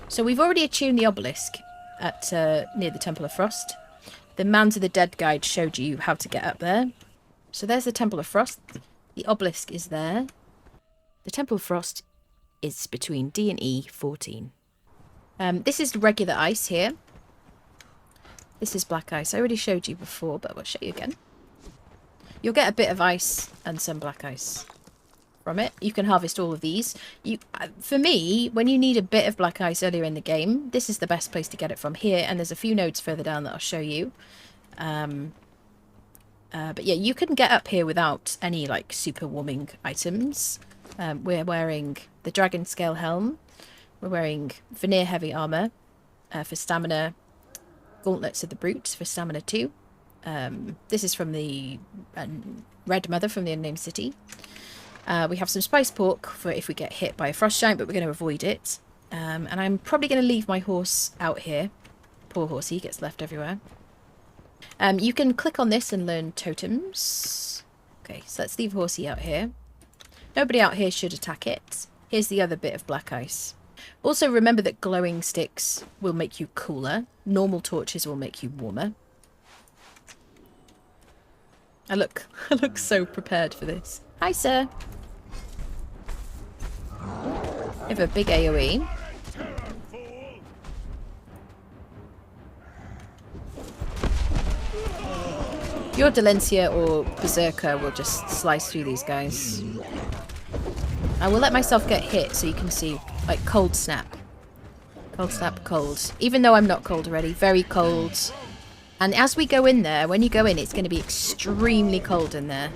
So we've already attuned the obelisk at near the Temple of Frost. The Man to the Dead guide showed you how to get up there. So there's the Temple of Frost. The obelisk is there. The Temple of Frost is between D and E 14. This is regular ice here. This is black ice. I already showed you before, but I'll show you again. You'll get a bit of ice and some black ice from it. You can harvest all of these. For me, when you need a bit of black ice earlier in the game, this is the best place to get it from here. And there's a few nodes further down that I'll show you. But yeah, you can get up here without any like super warming items. We're wearing the Dragon Scale Helm. We're wearing Vanir Heavy Armor for stamina. Gauntlets of the Brute for stamina 2. This is from the Red Mother from the Unnamed City. We have some spice pork for if we get hit by a frost giant, but we're going to avoid it. And I'm probably going to leave my horse out here. Poor horsey, gets left everywhere. You can click on this and learn totems. Okay, so let's leave horsey out here. Nobody out here should attack it. Here's the other bit of black ice. Also remember that glowing sticks will make you cooler. Normal torches will make you warmer. I look so prepared for this. Hi, sir. I have a big AoE. Your Delencia or Berserker will just slice through these guys. I will let myself get hit so you can see, like, cold snap. Cold snap, cold. Even though I'm not cold already, very cold. And as we go in there, when you go in, it's going to be extremely cold in there.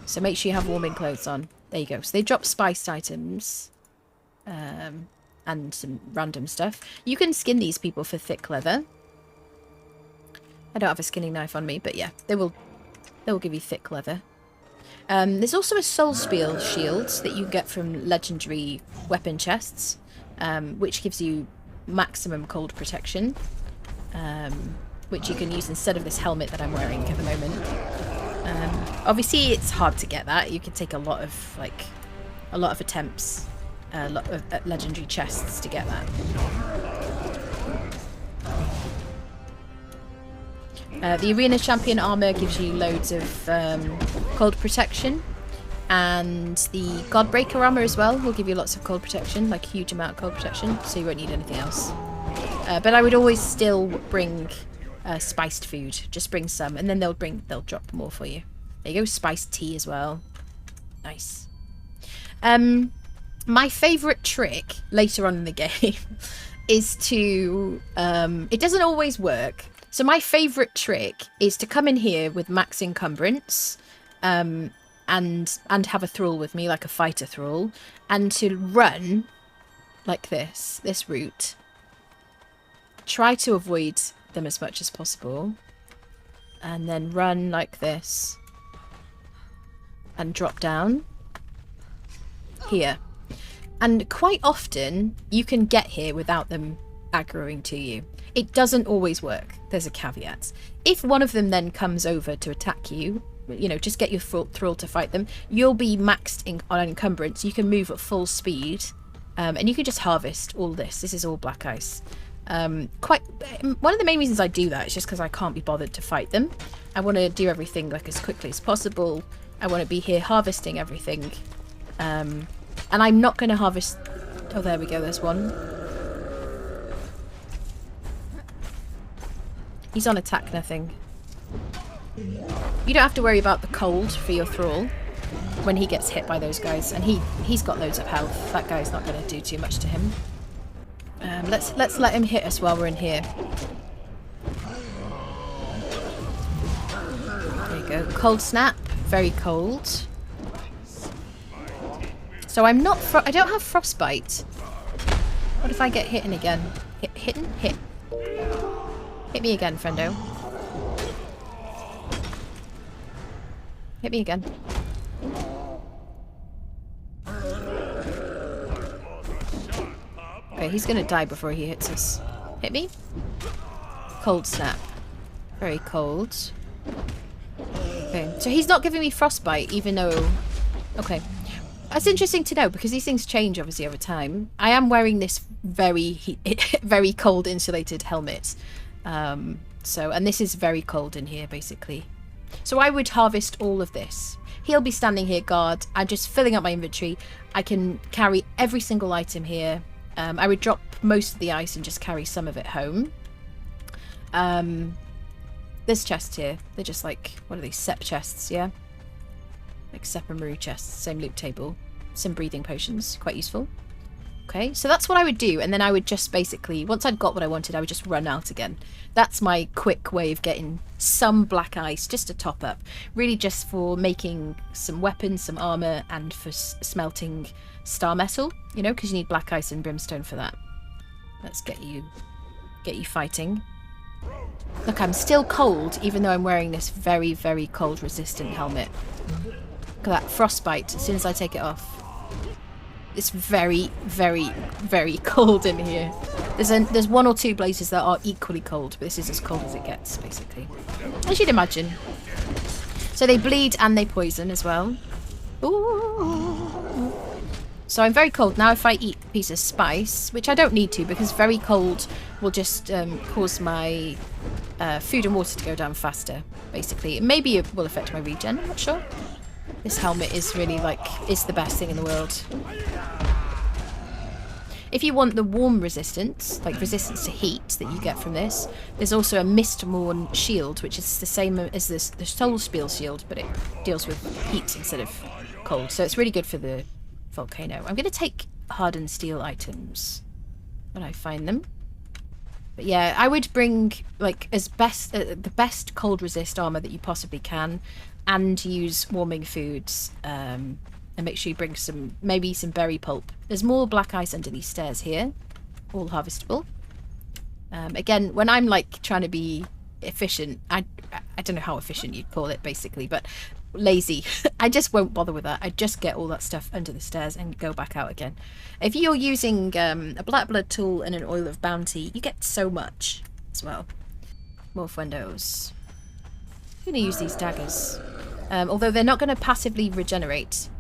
So make sure you have warming clothes on. There you go. So they drop spiced items. And some random stuff. You can skin these people for thick leather. I don't have a skinning knife on me, but yeah, they will give you thick leather. There's also a soul spiel shield that you get from legendary weapon chests, which gives you maximum cold protection, which you can use instead of this helmet that I'm wearing at the moment. Obviously, it's hard to get that. You can take a lot of attempts, a lot of legendary chests to get that. The Arena Champion armor gives you loads of cold protection, and the Godbreaker armor as well will give you lots of cold protection, like a huge amount of cold protection, so you won't need anything else. But I would always still bring spiced food. Just bring some, and then they'll drop more for you. There you go, spiced tea as well. Nice. My favourite trick later on in the game is to... it doesn't always work. So my favourite trick is to come in here with max encumbrance, and have a thrall with me, like a fighter thrall, and to run like this route. Try to avoid them as much as possible, and then run like this, and drop down here. And quite often you can get here without them aggroing to you. It doesn't always work. There's a caveat. If one of them then comes over to attack you, you know, just get your thrall to fight them, you'll be maxed on encumbrance. You can move at full speed, and you can just harvest all this. This is all black ice. One of the main reasons I do that is just because I can't be bothered to fight them. I want to do everything like as quickly as possible. I want to be here harvesting everything. And I'm not going to harvest... Oh, there we go. There's one. He's on attack nothing. You don't have to worry about the cold for your thrall when he gets hit by those guys, and he's got loads of health. That guy's not going to do too much to him. Let's let him hit us while we're in here. There you go. Cold snap, very cold. So I don't have frostbite. What if I get hit again? Hit. Hit me again, friendo. Hit me again. Okay, he's gonna die before he hits us. Hit me. Cold snap. Very cold. Okay, so he's not giving me frostbite, even though... Okay. That's interesting to know because these things change obviously over time. I am wearing this very very cold insulated helmet. And this is very cold in here basically. So I would harvest all of this. He'll be standing here guard. I'm just filling up my inventory. I can carry every single item here. I would drop most of the ice and just carry some of it home. There's chests here. They're just like, what are these? Sep chests, yeah? Like Sep and Maru chests. Same loot table. Some breathing potions. Quite useful. Okay, so that's what I would do. And then I would just basically, once I'd got what I wanted, I would just run out again. That's my quick way of getting some black ice, just to top up. Really just for making some weapons, some armor, and for smelting star metal. You know, because you need black ice and brimstone for that. Let's get you fighting. Look, I'm still cold, even though I'm wearing this very, very cold resistant helmet. Look at that frostbite as soon as I take it off. It's very, very, very cold in here. There's one or two places that are equally cold, but this is as cold as it gets, basically. As you'd imagine. So they bleed and they poison as well. Ooh. So I'm very cold. Now if I eat a piece of spice, which I don't need to because very cold will just cause my food and water to go down faster, basically. Maybe it will affect my regen, I'm not sure. This helmet is really like, it's the best thing in the world. If you want the warm resistance, like resistance to heat that you get from this, there's also a Mistborn shield, which is the same as the Soul Spiel shield, but it deals with heat instead of cold. So it's really good for the volcano. I'm going to take hardened steel items when I find them. But yeah, I would bring like the best cold resist armor that you possibly can, and use warming foods. And make sure you bring maybe some berry pulp. There's more black ice under these stairs here, all harvestable. Again, when I'm like trying to be efficient, I don't know how efficient you'd call it basically, but lazy. I just won't bother with that. I just get all that stuff under the stairs and go back out again. If you're using a black blood tool and an oil of bounty, you get so much as well. More windows. I'm going to use these daggers. Although they're not going to passively regenerate.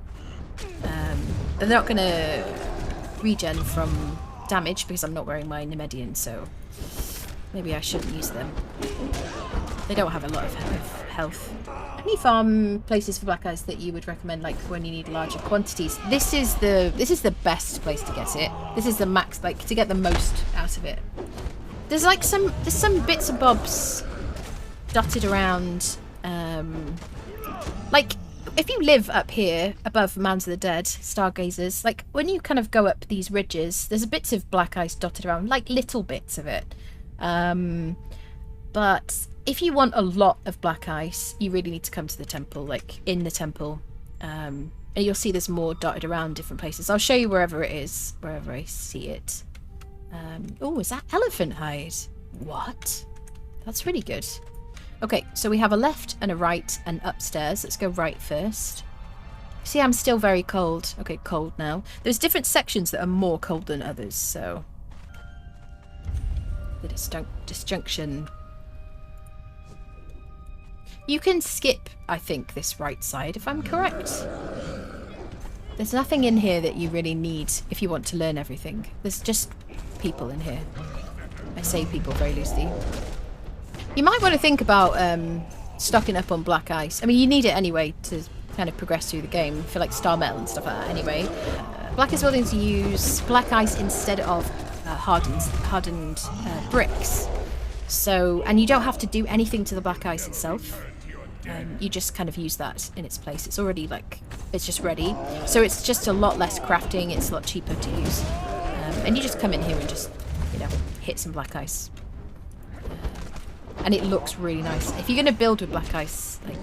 They're not going to regen from damage because I'm not wearing my Nemedian, so maybe I shouldn't use them. They don't have a lot of health. Any farm places for black ice that you would recommend, like when you need larger quantities? This is the best place to get it. This is the max, like to get the most out of it. There's like some bits and bobs dotted around. Like if you live up here above Mounds of the Dead, Stargazers, like when you kind of go up these ridges, there's bits of black ice dotted around, like little bits of it. But if you want a lot of black ice, you really need to come to the temple, like in the temple. And you'll see there's more dotted around different places. I'll show you wherever it is, wherever I see it. Oh, is that elephant hide? What? That's really good. Okay, so we have a left and a right and upstairs. Let's go right first. See, I'm still very cold. Okay, cold now. There's different sections that are more cold than others, so... The disjunction. You can skip, I think, this right side, if I'm correct. There's nothing in here that you really need if you want to learn everything. There's just people in here. I say people very loosely. You might want to think about stocking up on black ice. I mean, you need it anyway to kind of progress through the game for like star metal and stuff like that anyway. Black is willing to use black ice instead of hardened bricks. So, and you don't have to do anything to the black ice itself. You just kind of use that in its place. It's already like, it's just ready. So it's just a lot less crafting. It's a lot cheaper to use. And you just come in here and just, you know, hit some black ice. And it looks really nice. If you're going to build with black ice, like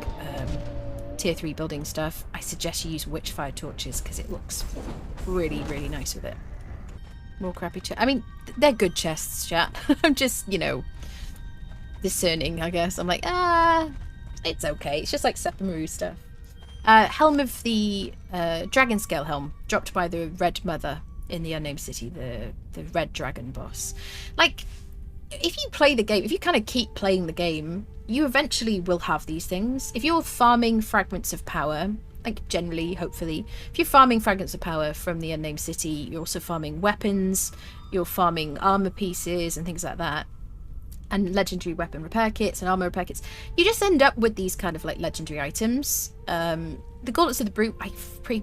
tier 3 building stuff, I suggest you use witchfire torches because it looks really, really nice with it. More crappy chests. I mean, they're good chests, chat. I'm just, you know, discerning, I guess. I'm like, it's okay. It's just like Sepamaru stuff. Helm of the Dragon Scale Helm, dropped by the Red Mother in the Unnamed City, the Red Dragon boss. Like, if you play the game, if you kind of keep playing the game, you eventually will have these things. If you're farming fragments of power, like generally, hopefully. If you're farming fragments of power from the Unnamed City, you're also farming weapons, you're farming armor pieces and things like that. And legendary weapon repair kits and armor repair kits. You just end up with these kind of like legendary items. The gauntlets of the brute,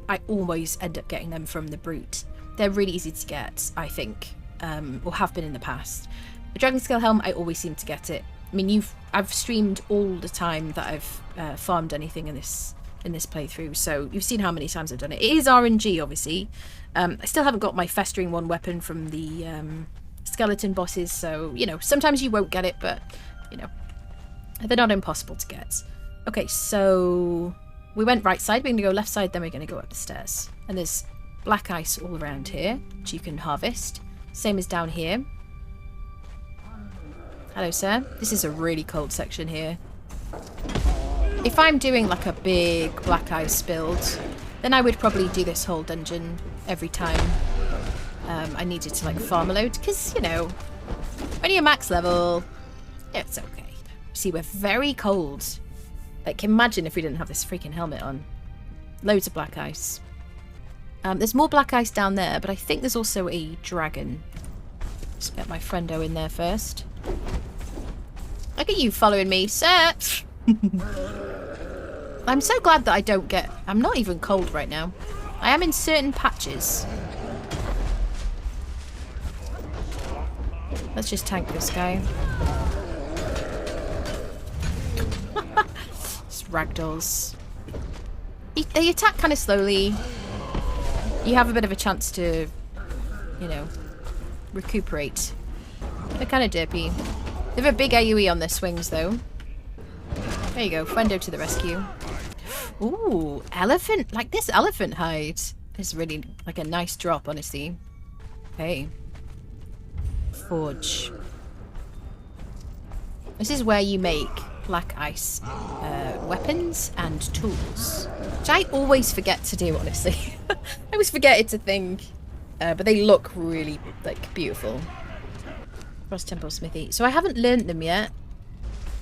I always end up getting them from the brute. They're really easy to get, I think, or have been in the past. The dragon scale helm, I always seem to get it. I mean, I've streamed all the time that I've farmed anything in this playthrough, so you've seen how many times I've done it. It is RNG, obviously. I still haven't got my festering one weapon from the skeleton bosses, so you know, sometimes you won't get it, but you know, they're not impossible to get. Okay, so we went right side, we're going to go left side, then we're going to go up the stairs. And there's black ice all around here, which you can harvest. Same as down here. Hello, sir. This is a really cold section here. If I'm doing like a big black ice build, then I would probably do this whole dungeon every time I needed to like farm a load, because, you know, when you're max level, it's okay. See, we're very cold. Like, imagine if we didn't have this freaking helmet on. Loads of black ice. There's more black ice down there, but I think there's also a dragon. Let's get my friendo in there first. Look at you following me, sir! I'm so glad that I don't get... I'm not even cold right now. I am in certain patches. Let's just tank this guy. Just ragdolls. They attack kind of slowly. You have a bit of a chance to, you know, recuperate. They're kind of derpy. They have a big AoE on their swings, though. There you go. Friendo to the rescue. Ooh, elephant. Like, this elephant hide is really, like, a nice drop, honestly. Okay. Forge. This is where you make black ice weapons and tools. Which I always forget to do, honestly. I always forget it's a thing. But they look really, like, beautiful. Frost Temple Smithy. So I haven't learnt them yet.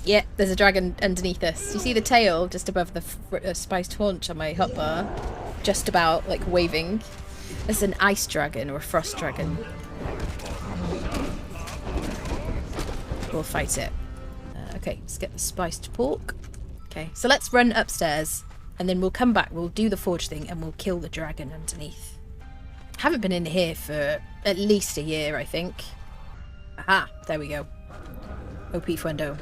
Yeah, there's a dragon underneath us. You see the tail just above the spiced haunch on my hotbar? Just about, like, waving. There's an ice dragon or a frost dragon. We'll fight it. Okay, let's get the spiced pork. Okay, so let's run upstairs. And then we'll come back, we'll do the forge thing, and we'll kill the dragon underneath. I haven't been in here for at least a year, I think. Aha, there we go. OP friendo.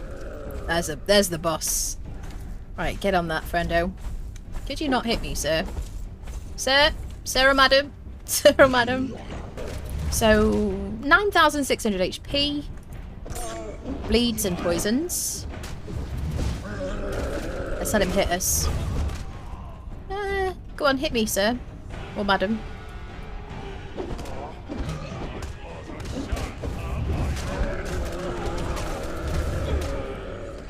There's the boss. Right, get on that, friendo. Could you not hit me, sir? Sir? Sir or madam? Sir or madam? So, 9,600 HP. Bleeds and poisons. Let's let him hit us. Go on, hit me, sir. Or madam.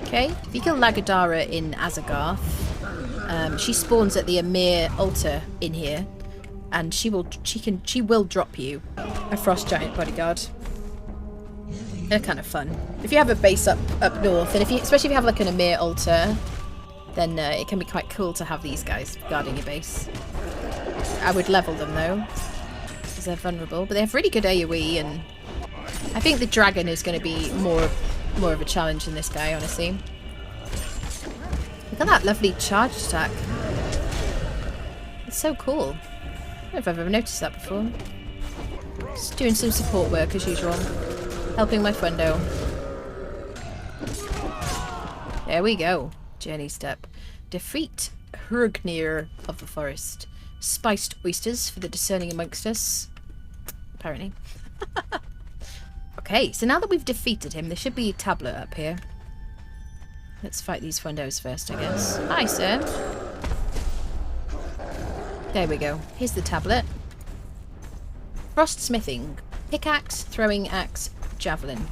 Okay, if you kill Lagadara in Azagarth, she spawns at the Ymir altar in here, and she will drop you a frost giant bodyguard. They're kind of fun. If you have a base up north, and especially if you have like an Ymir altar, then it can be quite cool to have these guys guarding your base. I would level them though, because they're vulnerable, but they have really good AoE, and I think the dragon is going to be more of a challenge than this guy, honestly. Look at that lovely charge attack. It's so cool. I don't know if I've ever noticed that before. Just doing some support work as usual. Helping my friendo. There we go. Journey step. Defeat Hrugnir of the forest. Spiced oysters for the discerning amongst us. Apparently. Okay, so now that we've defeated him, there should be a tablet up here. Let's fight these friendos first, I guess. Hi, sir. There we go. Here's the tablet. Frost smithing. Pickaxe, throwing axe, javelin.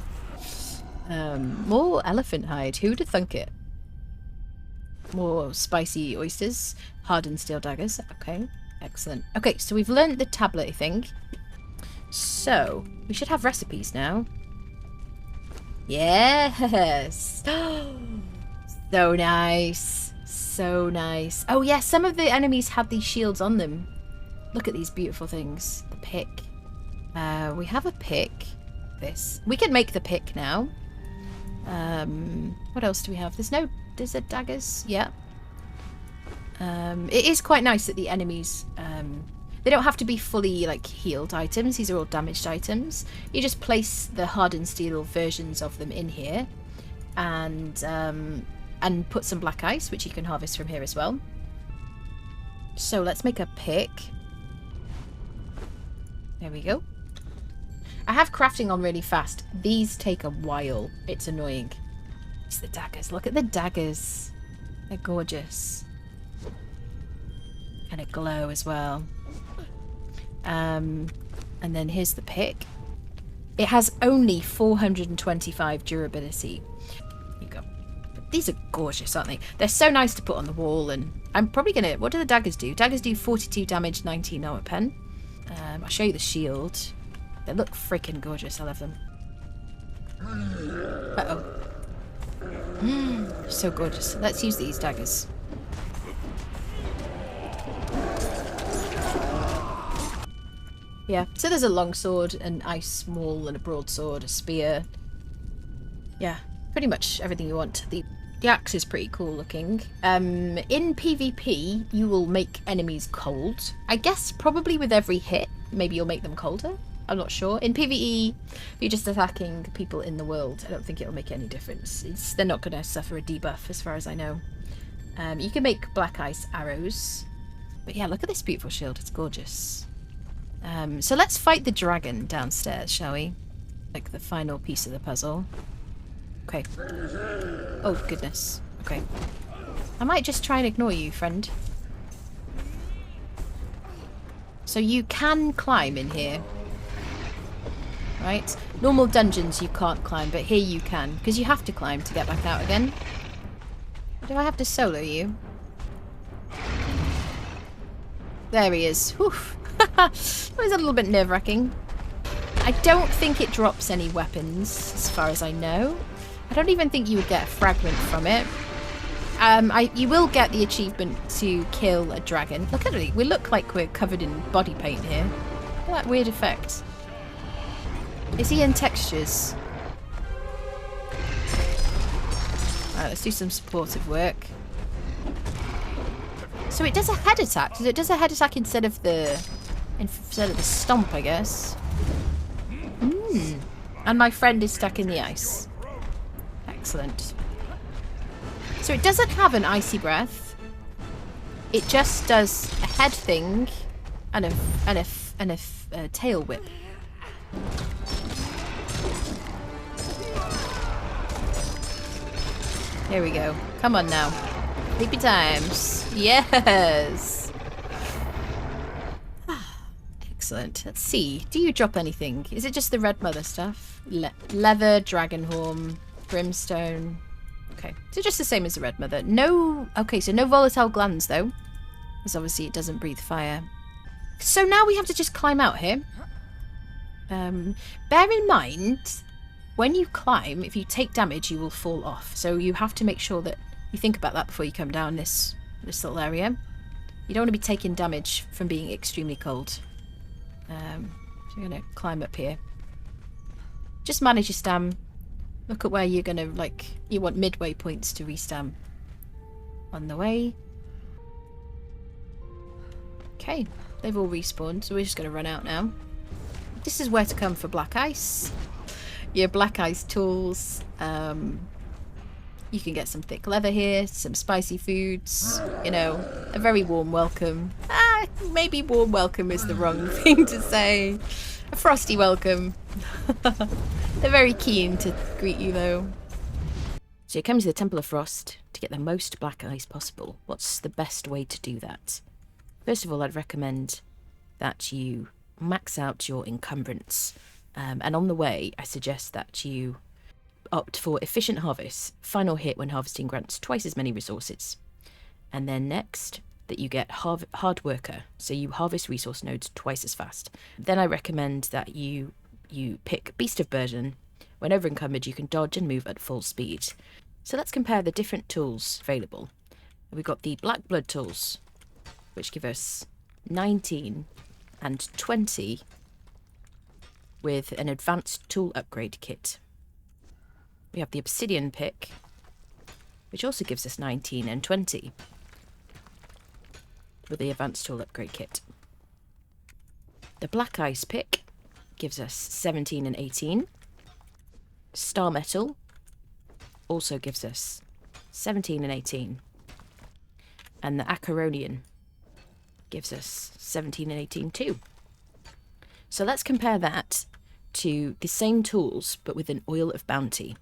More elephant hide. Who'd have thunk it? More spicy oysters. Hardened steel daggers. Okay, excellent. Okay, so we've learned the tablet, I think. So, we should have recipes now. Yes! So nice. So nice. Oh yeah, some of the enemies had these shields on them. Look at these beautiful things. The pick. We have a pick. This. We can make the pick now. What else do we have? There's a daggers. Yeah. It is quite nice that the enemies, they don't have to be fully like healed items. These are all damaged items. You just place the hardened steel versions of them in here, and put some black ice, which you can harvest from here as well. So let's make a pick. There we go. I have crafting on really fast. These take a while. It's annoying. It's the daggers. Look at the daggers. They're gorgeous. And a glow as well. And then here's the pick. It has only 425 durability. Here you go. But these are gorgeous, aren't they? They're so nice to put on the wall, and I'm probably gonna... What do the daggers do? Daggers do 42 damage, 19 armor pen. I'll show you the shield. They look freaking gorgeous. I love them. Uh-oh. So gorgeous. Let's use these daggers. Yeah, so there's a longsword, an ice maul, and a broadsword, a spear. Yeah, pretty much everything you want. The axe is pretty cool looking. In PvP, you will make enemies cold. I guess probably with every hit, maybe you'll make them colder. I'm not sure. In PvE, if you're just attacking people in the world, I don't think it'll make any difference. They're not going to suffer a debuff as far as I know. You can make black ice arrows. But yeah, look at this beautiful shield. It's gorgeous. So let's fight the dragon downstairs, shall we? Like the final piece of the puzzle. Okay. Oh, goodness. Okay. I might just try and ignore you, friend. So you can climb in here. Right? Normal dungeons you can't climb, but here you can. Because you have to climb to get back out again. Do I have to solo you? There he is. Whew. That was a little bit nerve-wracking. I don't think it drops any weapons, as far as I know. I don't even think you would get a fragment from it. You will get the achievement to kill a dragon. Look at it. We look like we're covered in body paint here. Look at that weird effect. Is he in textures? Alright, let's do some supportive work. So it does a head attack. It does a head attack instead of the stomp, I guess. And my friend is stuck in the ice. Excellent. So it doesn't have an icy breath. It just does a head thing and a tail whip. There we go. Come on now. Sleepy times. Yes. Excellent. Let's see. Do you drop anything? Is it just the red mother stuff? Leather, dragon horn, brimstone. Okay. So just the same as the red mother. No. Okay, so no volatile glands though. Because obviously it doesn't breathe fire. So now we have to just climb out here. Bear in mind, when you climb, if you take damage, you will fall off. So you have to make sure that you think about that before you come down this little area. You don't want to be taking damage from being extremely cold. So you're going to climb up here. Just manage your stam. Look at where you're going to, like, you want midway points to restam. On the way. Okay, they've all respawned, so we're just going to run out now. This is where to come for black ice. Your black ice tools. You can get some thick leather here, some spicy foods, you know, a very warm welcome. Maybe warm welcome is the wrong thing to say. A frosty welcome. They're very keen to greet you though. So you come to the Temple of Frost to get the most black ice possible. What's the best way to do that? First of all, I'd recommend that you max out your encumbrance. And on the way, I suggest that you opt for efficient harvest. Final hit when harvesting grants twice as many resources. And then next, that you get hard worker. So you harvest resource nodes twice as fast. Then I recommend that you pick Beast of Burden. When over-encumbered, you can dodge and move at full speed. So let's compare the different tools available. We've got the Black Blood Tools, which give us 19 and 20 with an advanced tool upgrade kit. We have the Obsidian Pick, which also gives us 19 and 20 with the advanced tool upgrade kit. The Black Ice Pick gives us 17 and 18. Star Metal also gives us 17 and 18. And the Acaronian gives us 17 and 18 too. So let's compare that to the same tools but with an Oil of Bounty.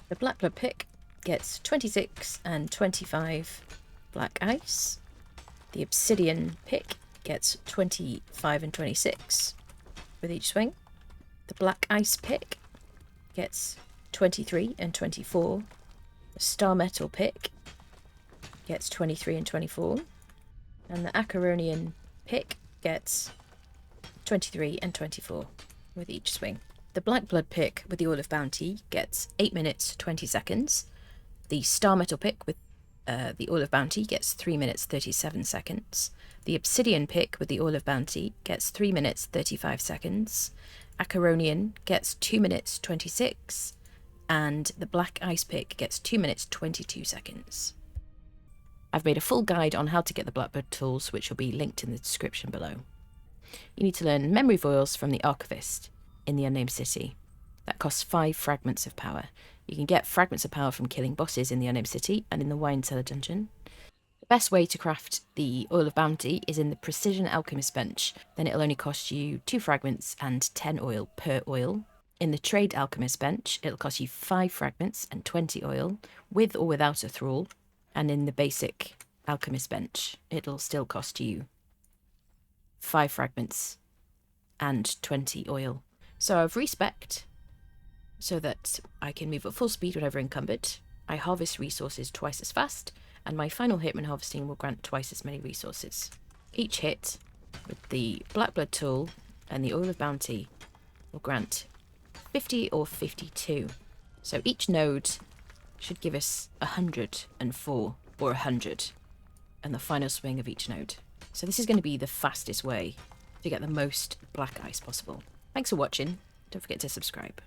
The Black Blood Pick gets 26 and 25 black ice. The Obsidian Pick gets 25 and 26 with each swing. The Black Ice Pick gets 23 and 24. The Star Metal Pick gets 23 and 24. And the Acaronian Pick gets 23 and 24 with each swing. The Black Blood Pick with the Oil of Bounty gets 8 minutes 20 seconds. The Star Metal Pick with the Oil of Bounty gets 3 minutes 37 seconds. The Obsidian Pick with the Oil of Bounty gets 3 minutes 35 seconds. Acaronian gets 2 minutes 26. And the Black Ice Pick gets 2 minutes 22 seconds. I've made a full guide on how to get the Black Blood Tools, which will be linked in the description below. You need to learn Memory Foils from the Archivist in the Unnamed City. That costs 5 fragments of power. You can get fragments of power from killing bosses in the Unnamed City and in the Wine Cellar Dungeon. The best way to craft the Oil of Bounty is in the Precision Alchemist bench. Then it'll only cost you 2 fragments and 10 oil per oil. In the Trade Alchemist bench, it'll cost you 5 fragments and 20 oil, with or without a thrall. And in the Basic Alchemist bench, it'll still cost you 5 fragments and 20 oil. So I've respect so that I can move at full speed whenever encumbered. I harvest resources twice as fast, and my final hit when harvesting will grant twice as many resources. Each hit with the Black Blood Tool and the Oil of Bounty will grant 50 or 52. So each node should give us 104 or 100, and the final swing of each node. So this is going to be the fastest way to get the most black ice possible. Thanks for watching. Don't forget to subscribe.